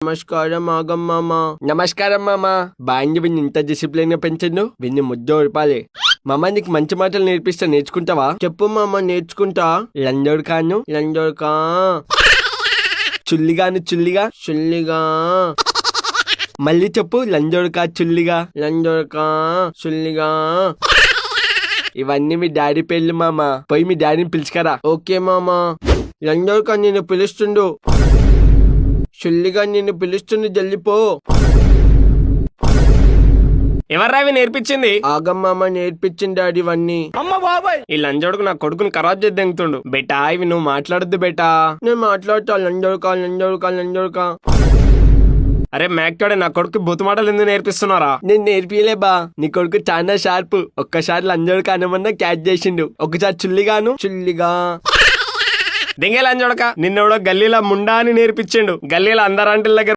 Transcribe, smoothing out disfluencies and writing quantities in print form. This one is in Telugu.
నమస్కారం ఆగం మామా. నమస్కారం మామా. బాగా విని ఇంత డిసిప్లిన్ గా పెంచండు. విని ముద్దు ఉడపాలి. మామా నీకు మంచి మాటలు నేర్పిస్తా, నేర్చుకుంటావా? చెప్పు మామా, నేర్చుకుంటా. లంజోడ్కాను లంజోడ్కా, చుల్లిగాను చుల్లిగా చుల్లిగా. మళ్ళీ చెప్పు, లంజోడ్కా చుల్లిగా లంజోడ్కా చుల్లిగా. ఇవన్నీ మీ డాడీ పేర్లు మామా. పోయి మీ డాడీని పిలుచుకరా. ఓకే మామా. లంజోడ్కా నిన్ను పిలుస్తుండు, చుల్లిగా నిన్ను పిలుస్తుండు, జల్లిపో. ఎవర్రావి నేర్పించింది? ఆగమ్మ నేర్పించింది డాడీ ఇవన్నీ. అమ్మ బాబాయ్, ఈ లంజోడుకు నా కొడుకుని ఖరాబ్ చేద్దంగుతుండు. బేటా ఇవి నువ్వు మాట్లాడద్దు బేటా. నేను మాట్లాడతా. లంజోడ్కా లంజోడ్కా లంజోడ్కా. అరే మేక్టాడే, నా కొడుకు బూతు మాటలు ఎందుకు నేర్పిస్తున్నారా? నేను నేర్పియలే బా. నీ కొడుకు చాలా షార్ప్. ఒక్కసారి లంజోడ్కా అనమన్నా క్యాచ్ చేసిండు. ఒకసారి చుల్లిగాను చుల్లిగా. దింగే లంజోడక, నిన్నెవడో గల్లీలో ముండా అని నేర్పించిండు. గల్లీలో అందరంటి దగ్గర